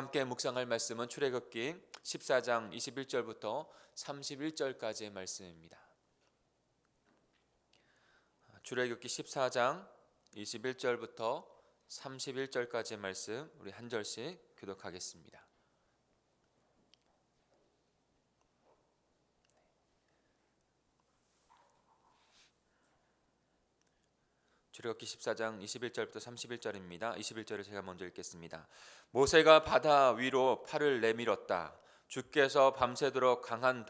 함께 묵상할 말씀은 출애굽기 14장 21절부터 31절까지의 말씀입니다. 출애굽기 14장 21절부터 31절까지의 말씀 우리 한 절씩 교독하겠습니다. 출애굽기 14장 21절부터 31절입니다. 21절을 제가 먼저 읽겠습니다. 모세가 바다 위로 팔을 내밀었다. 주께서 밤새도록 강한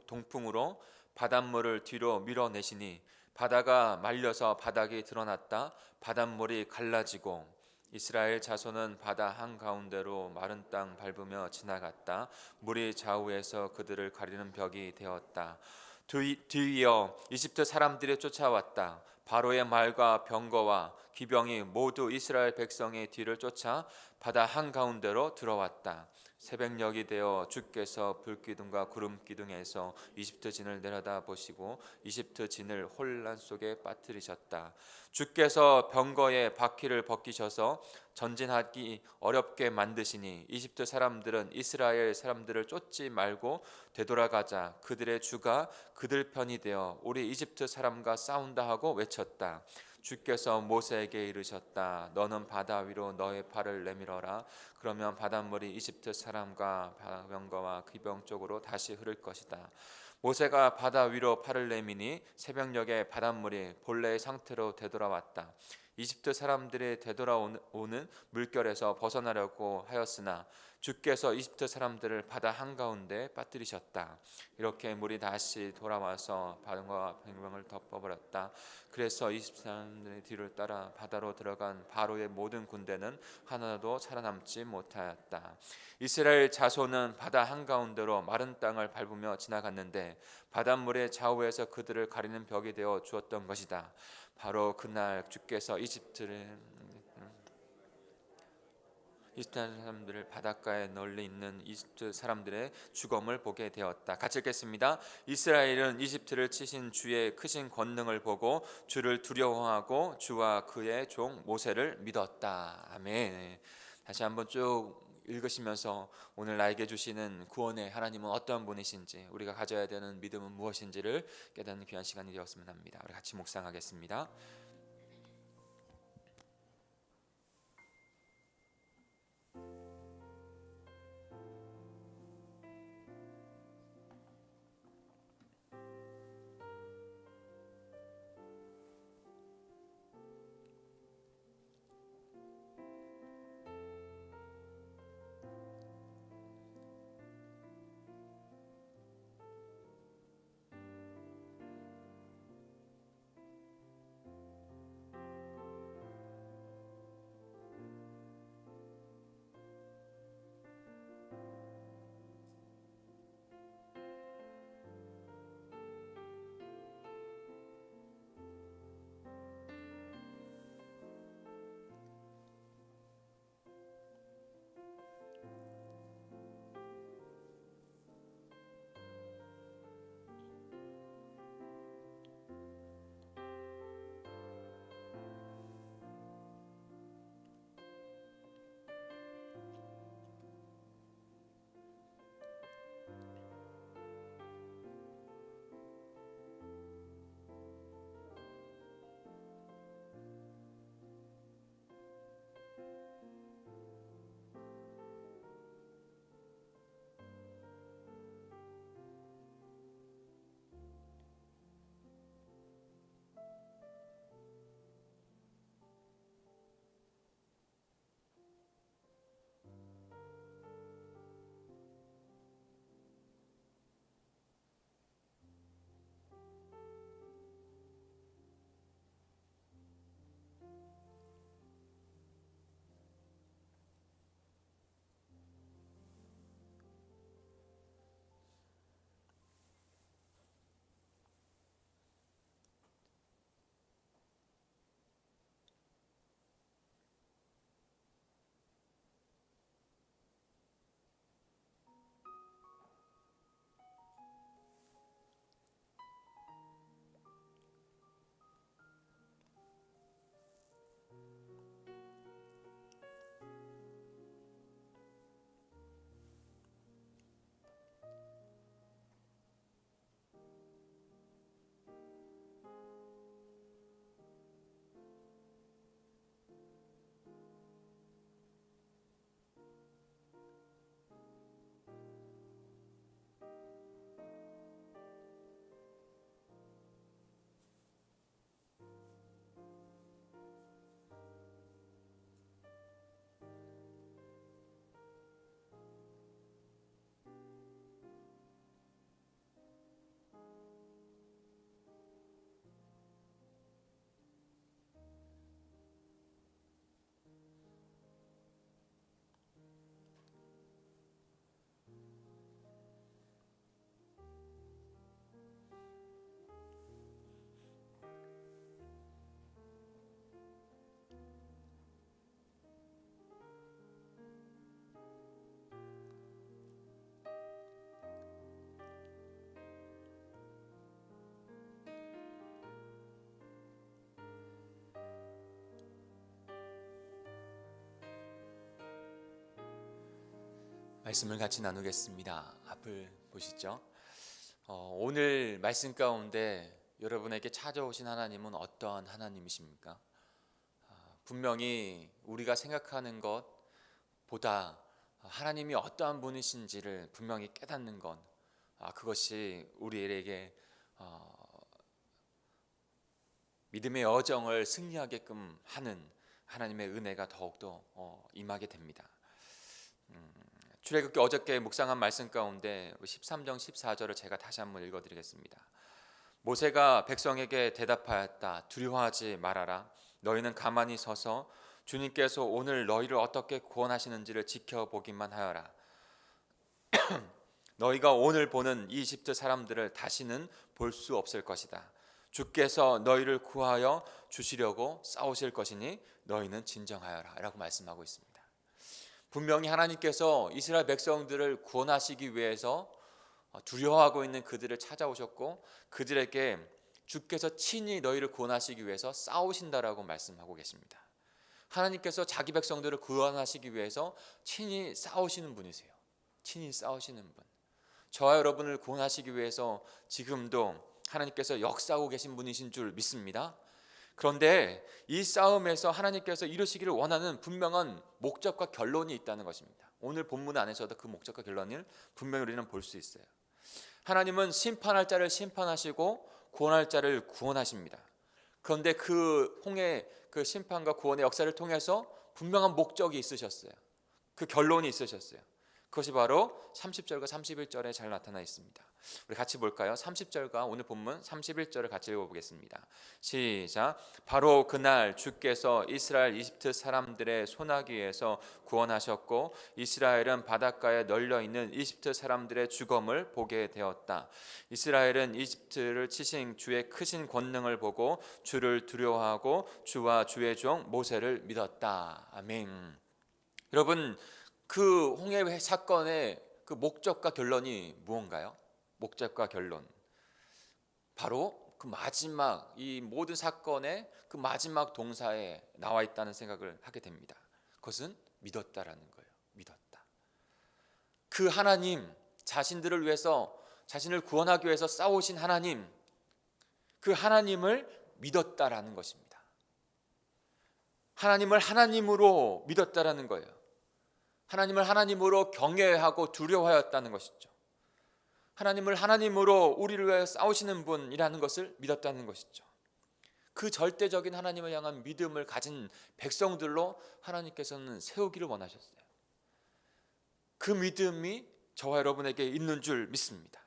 동풍으로 바닷물을 뒤로 밀어내시니 바다가 말려서 바닥이 드러났다. 바닷물이 갈라지고 이스라엘 자손은 바다 한가운데로 마른 땅 밟으며 지나갔다. 물이 좌우에서 그들을 가리는 벽이 되었다. 뒤이어 이집트 사람들이 쫓아왔다. 바로의 말과 병거와 기병이 모두 이스라엘 백성의 뒤를 쫓아 바다 한가운데로 들어왔다. 새벽녘이 되어 주께서 불기둥과 구름기둥에서 이집트 진을 내려다 보시고 이집트 진을 혼란 속에 빠뜨리셨다. 주께서 병거의 바퀴를 벗기셔서 전진하기 어렵게 만드시니 이집트 사람들은 이스라엘 사람들을 쫓지 말고 되돌아가자. 그들의 주가 그들 편이 되어 우리 이집트 사람과 싸운다 하고 외쳤다. 주께서 모세에게 이르셨다. 너는 바다 위로 너의 팔을 내밀어라. 그러면 바닷물이 이집트 사람과 병거와 기병 쪽으로 다시 흐를 것이다. 모세가 바다 위로 팔을 내미니 새벽녘에 바닷물이 본래의 상태로 되돌아왔다. 이집트 사람들이 되돌아오는 물결에서 벗어나려고 하였으나 주께서 이집트 사람들을 바다 한가운데 빠뜨리셨다. 이렇게 물이 다시 돌아와서 바다와 백성을 덮어버렸다. 그래서 이집트 사람들의 뒤를 따라 바다로 들어간 바로의 모든 군대는 하나도 살아남지 못하였다. 이스라엘 자손은 바다 한가운데로 마른 땅을 밟으며 지나갔는데 바닷물의 좌우에서 그들을 가리는 벽이 되어 주었던 것이다. 바로 그날 주께서 이집트 사람들을 바닷가에 널리 있는 이집트 사람들의 죽음을 보게 되었다. 같이 읽겠습니다. 이스라엘은 이집트를 치신 주의 크신 권능을 보고 주를 두려워하고 주와 그의 종 모세를 믿었다. 아멘. 다시 한번 쭉 읽으시면서 오늘 나에게 주시는 구원의 하나님은 어떠한 분이신지, 우리가 가져야 되는 믿음은 무엇인지를 깨닫는 귀한 시간이 되었으면 합니다. 우리 같이 묵상하겠습니다. 말씀을 같이 나누겠습니다. 앞을 보시죠. 오늘 말씀 가운데 여러분에게 찾아오신 하나님은 어떠한 하나님이십니까? 분명히 우리가 생각하는 것보다 하나님이 어떠한 분이신지를 분명히 깨닫는 것, 그것이 우리에게 믿음의 여정을 승리하게끔 하는 하나님의 은혜가 더욱더 임하게 됩니다. 출애굽기 어저께 묵상한 말씀 가운데 13장 14절을 제가 다시 한번 읽어드리겠습니다. 모세가 백성에게 대답하였다. 두려워하지 말아라. 너희는 가만히 서서 주님께서 오늘 너희를 어떻게 구원하시는지를 지켜보기만 하여라. 너희가 오늘 보는 이집트 사람들을 다시는 볼 수 없을 것이다. 주께서 너희를 구하여 주시려고 싸우실 것이니 너희는 진정하여라 라고 말씀하고 있습니다. 분명히 하나님께서 이스라엘 백성들을 구원하시기 위해서 두려워하고 있는 그들을 찾아오셨고 그들에게 주께서 친히 너희를 구원하시기 위해서 싸우신다라고 말씀하고 계십니다. 하나님께서 자기 백성들을 구원하시기 위해서 친히 싸우시는 분이세요. 친히 싸우시는 분. 저와 여러분을 구원하시기 위해서 지금도 하나님께서 역사하고 계신 분이신 줄 믿습니다. 그런데 이 싸움에서 하나님께서 이루시기를 원하는 분명한 목적과 결론이 있다는 것입니다. 오늘 본문 안에서도 그 목적과 결론을 분명히 우리는 볼 수 있어요. 하나님은 심판할 자를 심판하시고 구원할 자를 구원하십니다. 그런데 그 홍해 그 심판과 구원의 역사를 통해서 분명한 목적이 있으셨어요. 그 결론이 있으셨어요. 그것이 바로 30절과 31절에 잘 나타나 있습니다. 우리 같이 볼까요? 30절과 오늘 본문 31절을 같이 읽어보겠습니다. 시작. 바로 그날 주께서 이스라엘 이집트 사람들의 손아귀에서 구원하셨고 이스라엘은 바닷가에 널려있는 이집트 사람들의 죽음을 보게 되었다. 이스라엘은 이집트를 치신 주의 크신 권능을 보고 주를 두려워하고 주와 주의 종 모세를 믿었다. 아멘. 여러분, 그 홍해 사건의 그 목적과 결론이 무언가요? 목적과 결론, 바로 그 마지막 이 모든 사건의 그 마지막 동사에 나와 있다는 생각을 하게 됩니다. 그것은 믿었다라는 거예요. 믿었다. 그 하나님, 자신들을 위해서 자신을 구원하기 위해서 싸우신 하나님, 그 하나님을 믿었다라는 것입니다. 하나님을 하나님으로 믿었다라는 거예요. 하나님을 하나님으로 경외하고 두려워하였다는 것이죠. 하나님을 하나님으로 우리를 위해 싸우시는 분이라는 것을 믿었다는 것이죠. 그 절대적인 하나님을 향한 믿음을 가진 백성들로 하나님께서는 세우기를 원하셨어요. 그 믿음이 저와 여러분에게 있는 줄 믿습니다.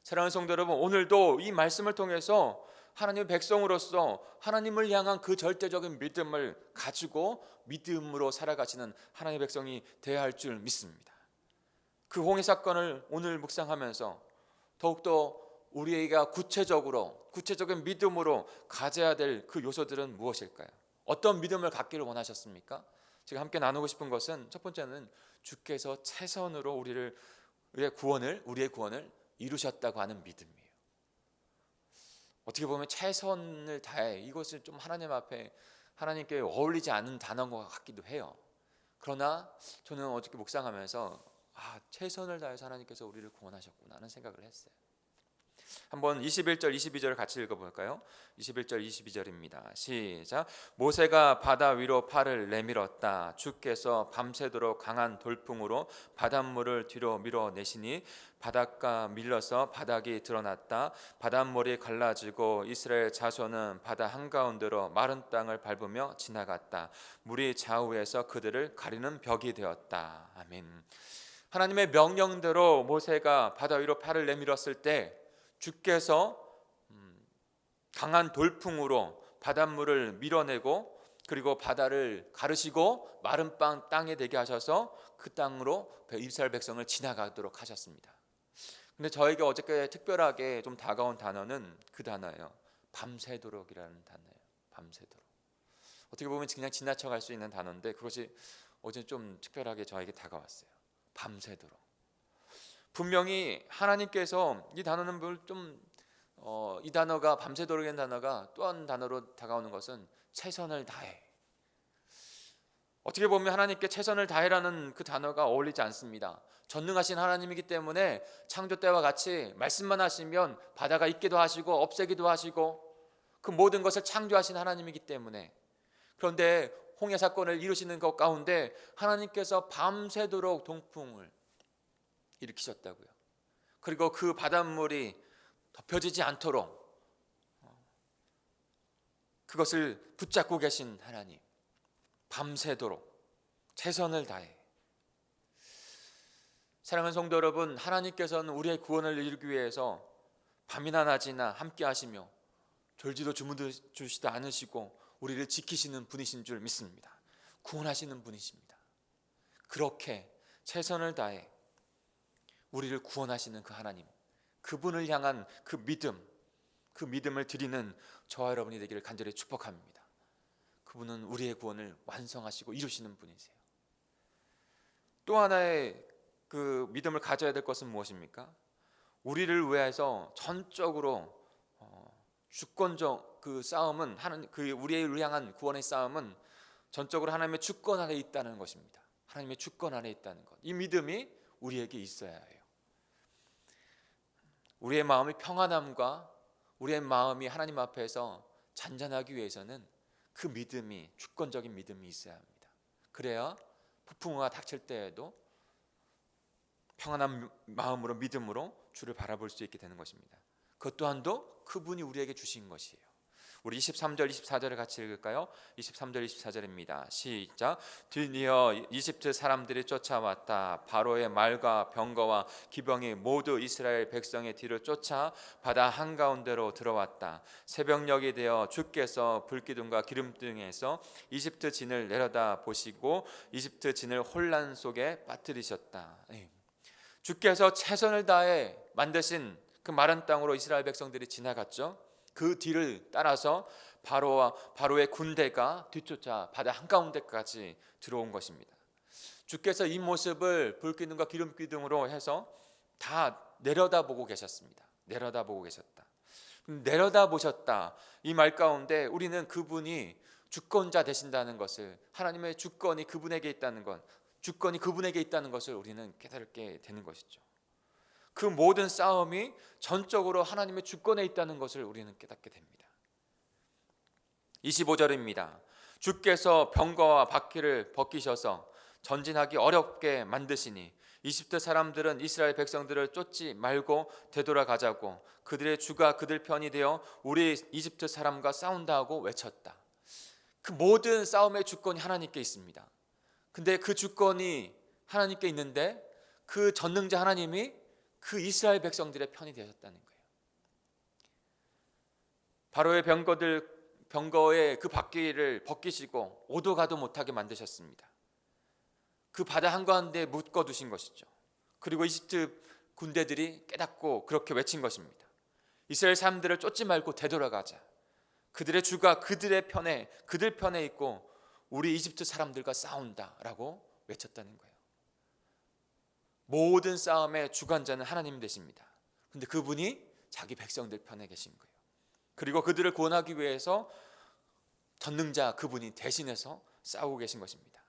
사랑하는 성도 여러분, 오늘도 이 말씀을 통해서 하나님의 백성으로서 하나님을 향한 그 절대적인 믿음을 가지고 믿음으로 살아가시는 하나님의 백성이 되어야 할 줄 믿습니다. 그 홍해 사건을 오늘 묵상하면서 더욱더 우리가 구체적인 믿음으로 가져야 될 그 요소들은 무엇일까요? 어떤 믿음을 갖기를 원하셨습니까? 제가 함께 나누고 싶은 것은 첫 번째는 주께서 최선으로 우리의 구원을 이루셨다고 하는 믿음이에요. 어떻게 보면 최선을 다해, 이것을 좀 하나님 앞에 하나님께 어울리지 않은 단어인 것 같기도 해요. 그러나 저는 어저께 묵상하면서 최선을 다해서 하나님께서 우리를 구원하셨구나 하는 생각을 했어요. 한번 21절 22절을 같이 읽어볼까요? 21절 22절입니다. 시작. 모세가 바다 위로 팔을 내밀었다. 주께서 밤새도록 강한 돌풍으로 바닷물을 뒤로 밀어내시니 바닷가 밀려서 바닥이 드러났다. 바닷물이 갈라지고 이스라엘 자손은 바다 한가운데로 마른 땅을 밟으며 지나갔다. 물이 좌우에서 그들을 가리는 벽이 되었다. 아멘. 하나님의 명령대로 모세가 바다 위로 팔을 내밀었을 때 주께서 강한 돌풍으로 바닷물을 밀어내고 그리고 바다를 가르시고 마른 땅에 되게 하셔서 그 땅으로 이스라엘 백성을 지나가도록 하셨습니다. 근데 저에게 어저께 특별하게 좀 다가온 단어는 그 단어예요. 밤새도록이라는 단어예요. 밤새도록. 어떻게 보면 그냥 지나쳐갈 수 있는 단어인데 그것이 어제 좀 특별하게 저에게 다가왔어요. 밤새도록. 분명히 하나님께서 이 단어는 이 단어가 밤새도록이라는 단어가 또 한 단어로 다가오는 것은 최선을 다해. 어떻게 보면 하나님께 최선을 다해라는 그 단어가 어울리지 않습니다. 전능하신 하나님이기 때문에 창조 때와 같이 말씀만 하시면 바다가 있기도 하시고 없애기도 하시고 그 모든 것을 창조하신 하나님이기 때문에, 그런데 홍해 사건을 이루시는 것 가운데 하나님께서 밤새도록 동풍을 일으키셨다고요. 그리고 그 바닷물이 덮여지지 않도록 그것을 붙잡고 계신 하나님, 밤새도록 최선을 다해. 사랑하는 성도 여러분, 하나님께서는 우리의 구원을 이루기 위해서 밤이나 낮이나 함께 하시며 졸지도 주무시지도 않으시고 우리를 지키시는 분이신 줄 믿습니다. 구원하시는 분이십니다. 그렇게 최선을 다해 우리를 구원하시는 그 하나님, 그분을 향한 그 믿음을 드리는 저와 여러분이 되기를 간절히 축복합니다. 그분은 우리의 구원을 완성하시고 이루시는 분이세요. 또 하나의 그 믿음을 가져야 될 것은 무엇입니까? 우리를 위해서 전적으로 주권적 그 싸움은 우리를 향한 구원의 싸움은 전적으로 하나님의 주권 안에 있다는 것입니다. 하나님의 주권 안에 있다는 것, 이 믿음이 우리에게 있어야 해요. 우리의 마음이 평안함과 우리의 마음이 하나님 앞에서 잔잔하기 위해서는 그 믿음이, 주권적인 믿음이 있어야 합니다. 그래야 폭풍우가 닥칠 때에도 평안한 마음으로, 믿음으로 주를 바라볼 수 있게 되는 것입니다. 그것 또한도 그분이 우리에게 주신 것이에요. 우리 23절 24절을 같이 읽을까요? 23절 24절입니다. 시작. 드디어 이집트 사람들이 쫓아왔다. 바로의 말과 병거와 기병이 모두 이스라엘 백성의 뒤를 쫓아 바다 한가운데로 들어왔다. 새벽녘이 되어 주께서 불기둥과 기름등에서 이집트 진을 내려다 보시고 이집트 진을 혼란 속에 빠뜨리셨다. 주께서 최선을 다해 만드신 그 마른 땅으로 이스라엘 백성들이 지나갔죠. 그 뒤를 따라서 바로의 군대가 뒤쫓아 바다 한가운데까지 들어온 것입니다. 주께서 이 모습을 불기둥과 기름기둥으로 해서 다 내려다보고 계셨습니다. 내려다보고 계셨다. 내려다보셨다, 이 말 가운데 우리는 그분이 주권자 되신다는 것을, 하나님의 주권이 그분에게 있다는 것, 주권이 그분에게 있다는 것을 우리는 깨닫게 되는 것이죠. 그 모든 싸움이 전적으로 하나님의 주권에 있다는 것을 우리는 깨닫게 됩니다. 25절입니다. 주께서 병거와 바퀴를 벗기셔서 전진하기 어렵게 만드시니 이집트 사람들은 이스라엘 백성들을 쫓지 말고 되돌아가자고 그들의 주가 그들 편이 되어 우리 이집트 사람과 싸운다 하고 외쳤다. 그 모든 싸움의 주권이 하나님께 있습니다. 근데 그 주권이 하나님께 있는데 그 전능자 하나님이 그 이스라엘 백성들의 편이 되셨다는 거예요. 바로의 병거의 그 바퀴를 벗기시고 오도 가도 못하게 만드셨습니다. 그 바다 한가운데 묶어 두신 것이죠. 그리고 이집트 군대들이 깨닫고 그렇게 외친 것입니다. 이스라엘 사람들을 쫓지 말고 되돌아가자. 그들의 주가 그들 편에 있고 우리 이집트 사람들과 싸운다라고 외쳤다는 거예요. 모든 싸움의 주관자는 하나님 되십니다. 그런데 그분이 자기 백성들 편에 계신 거예요. 그리고 그들을 구원하기 위해서 전능자 그분이 대신해서 싸우고 계신 것입니다.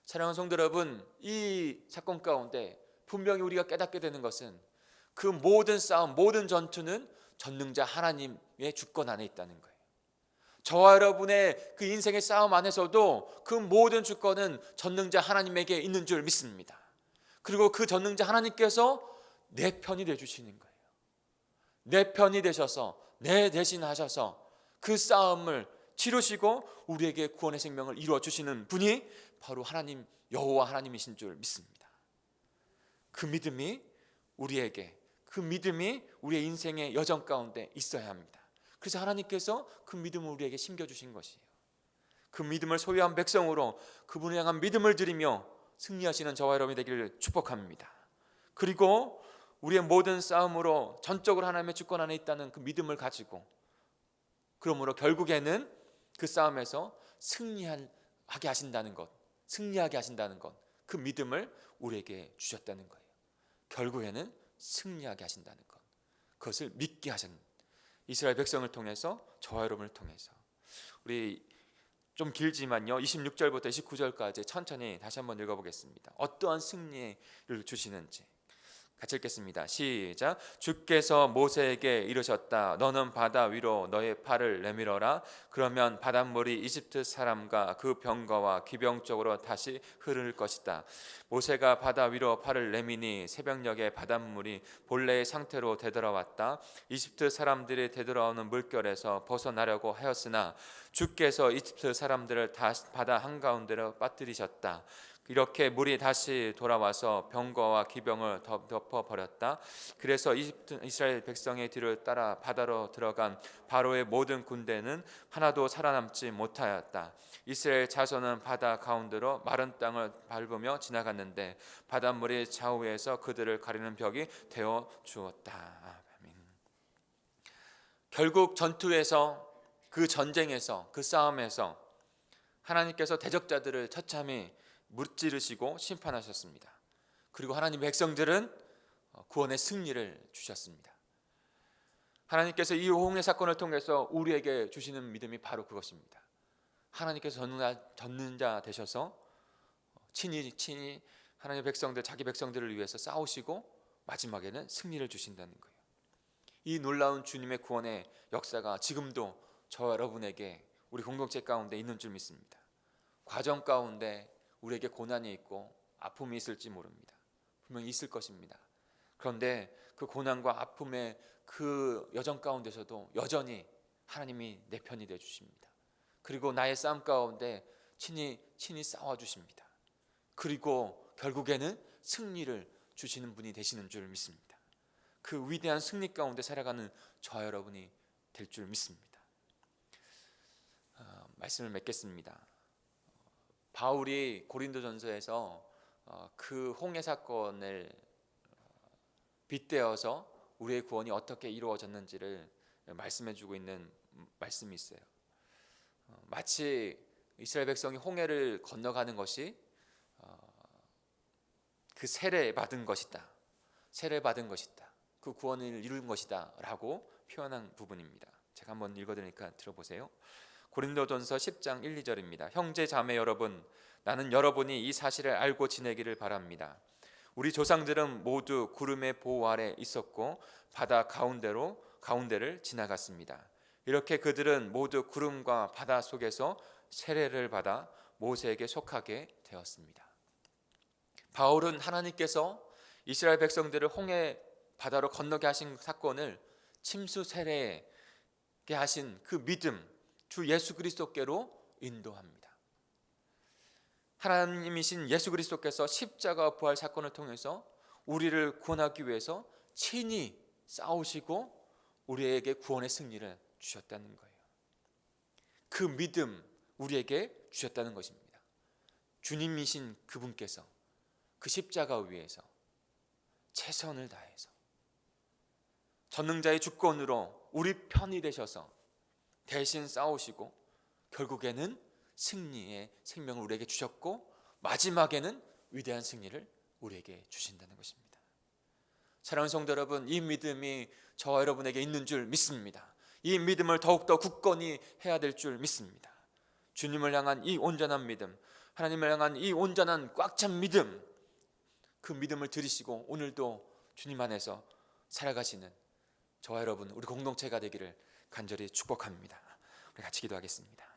사랑하는 성도 여러분, 이 사건 가운데 분명히 우리가 깨닫게 되는 것은 그 모든 싸움, 모든 전투는 전능자 하나님의 주권 안에 있다는 거예요. 저와 여러분의 그 인생의 싸움 안에서도 그 모든 주권은 전능자 하나님에게 있는 줄 믿습니다. 그리고 그 전능자 하나님께서 내 편이 되주시는 거예요. 내 편이 되셔서 내 대신 하셔서 그 싸움을 치르시고 우리에게 구원의 생명을 이루어 주시는 분이 바로 하나님, 여호와 하나님이신 줄 믿습니다. 그 믿음이 우리의 인생의 여정 가운데 있어야 합니다. 그래서 하나님께서 그 믿음을 우리에게 심겨주신 것이에요. 그 믿음을 소유한 백성으로 그분을 향한 믿음을 드리며 승리하시는 저와 여러분이 되기를 축복합니다. 그리고 우리의 모든 싸움으로 전적으로 하나님의 주권 안에 있다는 그 믿음을 가지고, 그러므로 결국에는 그 싸움에서 승리하게 하신다는 것, 그 믿음을 우리에게 주셨다는 거예요. 결국에는 승리하게 하신다는 것, 그것을 믿게 하신 이스라엘 백성을 통해서, 저와 여러분을 통해서 우리 좀 길지만요. 26절부터 29절까지 천천히 다시 한번 읽어보겠습니다. 어떠한 승리를 주시는지 같이 읽겠습니다. 시작. 주께서 모세에게 이르셨다. 너는 바다 위로 너의 팔을 내밀어라. 그러면 바닷물이 이집트 사람과 그 병거와 기병 쪽으로 다시 흐를 것이다. 모세가 바다 위로 팔을 내미니 새벽녘에 바닷물이 본래의 상태로 되돌아왔다. 이집트 사람들이 되돌아오는 물결에서 벗어나려고 하였으나 주께서 이집트 사람들을 다시 바다 한가운데로 빠뜨리셨다. 이렇게 물이 다시 돌아와서 병거와 기병을 덮어버렸다. 그래서 이스라엘 백성의 뒤를 따라 바다로 들어간 바로의 모든 군대는 하나도 살아남지 못하였다. 이스라엘 자손은 바다 가운데로 마른 땅을 밟으며 지나갔는데 바닷물이 좌우에서 그들을 가리는 벽이 되어 주었다. 아멘. 결국 전투에서, 그 전쟁에서, 그 싸움에서 하나님께서 대적자들을 처참히 무찌르시고 심판하셨습니다. 그리고 하나님 백성들은 구원의 승리를 주셨습니다. 하나님께서 이 홍해 사건을 통해서 우리에게 주시는 믿음이 바로 그것입니다. 하나님께서 전능 자 되셔서 친히 하나님의 백성들, 자기 백성들을 위해서 싸우시고 마지막에는 승리를 주신다는 거예요. 이 놀라운 주님의 구원의 역사가 지금도 저와 여러분에게, 우리 공동체 가운데 있는 줄 믿습니다. 과정 가운데 우리에게 고난이 있고 아픔이 있을지 모릅니다. 분명히 있을 것입니다. 그런데 그 고난과 아픔의 그 여정 가운데서도 여전히 하나님이 내 편이 되어 주십니다. 그리고 나의 싸움 가운데 친히 싸워 주십니다. 그리고 결국에는 승리를 주시는 분이 되시는 줄 믿습니다. 그 위대한 승리 가운데 살아가는 저와 여러분이 될 줄 믿습니다. 말씀을 맺겠습니다. 바울이 고린도전서에서 그 홍해 사건을 빗대어서 우리의 구원이 어떻게 이루어졌는지를 말씀해주고 있는 말씀이 있어요. 마치 이스라엘 백성이 홍해를 건너가는 것이 그 세례받은 것이다, 그 구원을 이룬 것이다 라고 표현한 부분입니다. 제가 한번 읽어드리니까 들어보세요. 고린도전서 10장 1, 2절입니다. 형제 자매 여러분, 나는 여러분이 이 사실을 알고 지내기를 바랍니다. 우리 조상들은 모두 구름의 보호 아래 있었고 바다 가운데를 지나갔습니다. 이렇게 그들은 모두 구름과 바다 속에서 세례를 받아 모세에게 속하게 되었습니다. 바울은 하나님께서 이스라엘 백성들을 홍해 바다로 건너게 하신 사건을 침수 세례게 하신 그 믿음, 주 예수 그리스도께로 인도합니다. 하나님이신 예수 그리스도께서 십자가 부활 사건을 통해서 우리를 구원하기 위해서 친히 싸우시고 우리에게 구원의 승리를 주셨다는 거예요. 그 믿음 우리에게 주셨다는 것입니다. 주님이신 그분께서 그 십자가 위에서 최선을 다해서 전능자의 주권으로 우리 편이 되셔서 대신 싸우시고 결국에는 승리의 생명을 우리에게 주셨고 마지막에는 위대한 승리를 우리에게 주신다는 것입니다. 사랑하는 성도 여러분, 이 믿음이 저와 여러분에게 있는 줄 믿습니다. 이 믿음을 더욱더 굳건히 해야 될 줄 믿습니다. 주님을 향한 이 온전한 믿음, 하나님을 향한 이 온전한 꽉 찬 믿음, 그 믿음을 들이시고 오늘도 주님 안에서 살아가시는 저와 여러분, 우리 공동체가 되기를 간절히 축복합니다. 우리 같이 기도하겠습니다.